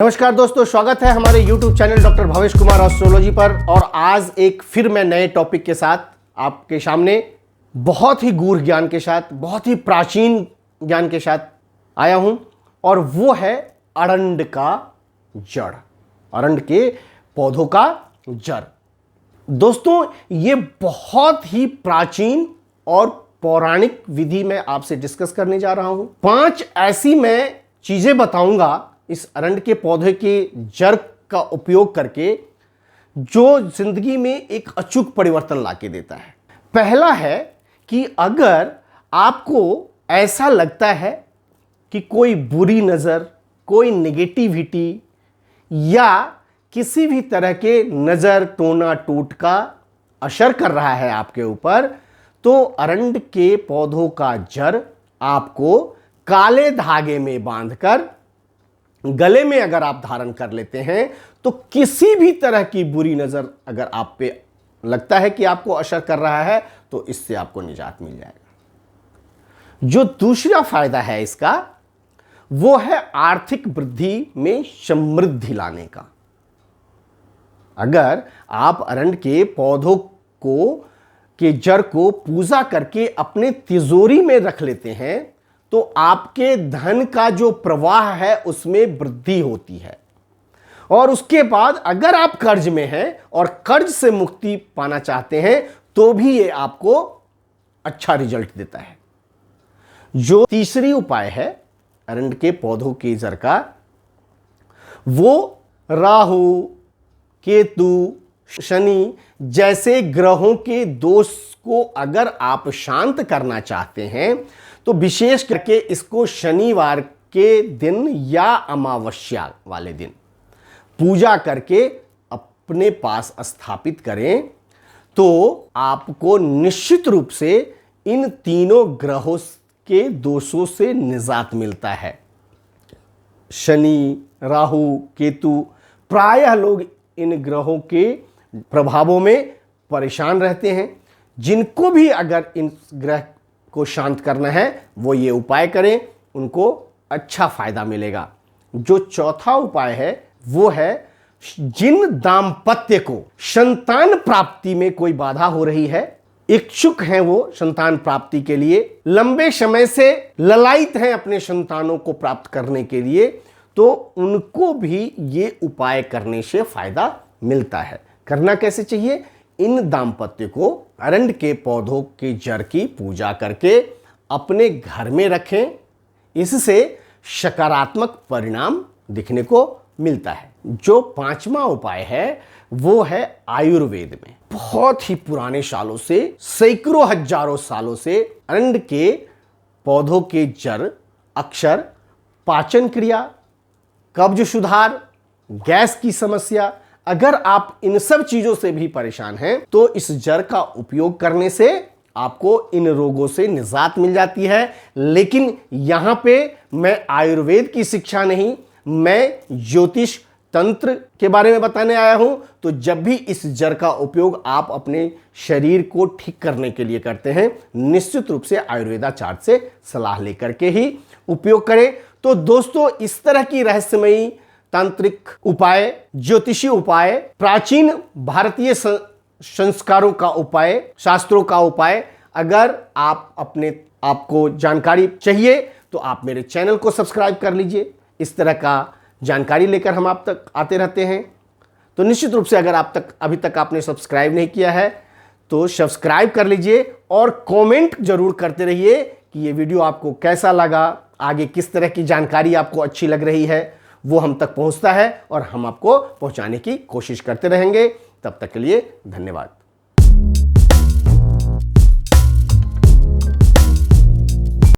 नमस्कार दोस्तों, स्वागत है हमारे YouTube channel doctor Bhavesh Kumar astrology पर। और आज एक फिर मैं नए टॉपिक के साथ आपके सामने बहुत ही गूढ़ ज्ञान के साथ, बहुत ही प्राचीन ज्ञान के साथ आया हूं, और वो है अरंड का जड़, अरंड के पौधों का जड़। दोस्तों, ये बहुत ही प्राचीन और पौराणिक विधि मैं आपसे डिस्कस करने जा रहा हूं। 5 ऐसी मैं चीजें बताऊंगा इस अरंड के पौधे के जड़ का उपयोग करके, जो जिंदगी में एक अचूक परिवर्तन लाके देता है। पहला है कि अगर आपको ऐसा लगता है कि कोई बुरी नज़र, कोई नेगेटिविटी या किसी भी तरह के नज़र टोना टूट का असर कर रहा है आपके ऊपर, तो अरंड के पौधों का जड़ आपको काले धागे में बांधकर गले में अगर आप धारण कर लेते हैं, तो किसी भी तरह की बुरी नजर अगर आप पे लगता है कि आपको असर कर रहा है, तो इससे आपको निजात मिल जाएगा। जो दूसरा फायदा है इसका, वो है आर्थिक वृद्धि में समृद्धि लाने का। अगर आप अरंड के पौधों के जड़ को पूजा करके अपने तिजोरी में रख लेते हैं, तो आपके धन का जो प्रवाह है उसमें वृद्धि होती है। और उसके बाद अगर आप कर्ज में हैं और कर्ज से मुक्ति पाना चाहते हैं, तो भी ये आपको अच्छा रिजल्ट देता है। जो तीसरी उपाय है अरंड के पौधों के जड़ का, वो राहु, केतु, शनि जैसे ग्रहों के दोष को अगर आप शांत करना चाहते हैं, तो विशेष करके इसको शनिवार के दिन या अमावस्या वाले दिन पूजा करके अपने पास स्थापित करें, तो आपको निश्चित रूप से इन तीनों ग्रहों के दोषों से निजात मिलता है। शनि, राहु, केतु, प्रायः लोग इन ग्रहों के प्रभावों में परेशान रहते हैं। जिनको भी अगर इन ग्रह को शांत करना है, वो ये उपाय करें, उनको अच्छा फायदा मिलेगा। जो चौथा उपाय है, वो है जिन दाम्पत्य को संतान प्राप्ति में कोई बाधा हो रही है, इच्छुक हैं वो संतान प्राप्ति के लिए, लंबे समय से ललायित हैं अपने संतानों को प्राप्त करने के लिए, तो उनको भी ये उपाय करने से फायदा मिलता है। करना कैसे चाहिए? इन दाम्पत्य को अरंड के पौधों के जड़ की पूजा करके अपने घर में रखें। इससे सकारात्मक परिणाम दिखने को मिलता है। जो 5वां उपाय है, वो है आयुर्वेद में बहुत ही पुराने सालों से, सैकड़ों हजारों सालों से अरंड के पौधों के जड़ अक्सर पाचन क्रिया, कब्ज सुधार, गैस की समस्या, अगर आप इन सब चीजों से भी परेशान हैं, तो इस जड़ का उपयोग करने से आपको इन रोगों से निजात मिल जाती है। लेकिन यहां पे मैं आयुर्वेद की शिक्षा नहीं, मैं ज्योतिष तंत्र के बारे में बताने आया हूं। तो जब भी इस जड़ का उपयोग आप अपने शरीर को ठीक करने के लिए करते हैं, निश्चित रूप से आयुर्वेदाचार्य से सलाह लेकर के ही उपयोग करें। तो दोस्तों, इस तरह की रहस्यमयी तांत्रिक उपाय, ज्योतिषी उपाय, प्राचीन भारतीय संस्कारों का उपाय, शास्त्रों का उपाय, अगर आपको जानकारी चाहिए, तो आप मेरे चैनल को सब्सक्राइब कर लीजिए। इस तरह का जानकारी लेकर हम आप तक आते रहते हैं। तो निश्चित रूप से अगर अभी तक आपने सब्सक्राइब नहीं किया है, तो सब्सक्राइब कर लीजिए और कमेंट जरूर करते रहिए कि ये वीडियो आपको कैसा लगा, आगे किस तरह की जानकारी आपको अच्छी लग रही है। वो हम तक पहुंचता है और हम आपको पहुंचाने की कोशिश करते रहेंगे। तब तक के लिए धन्यवाद।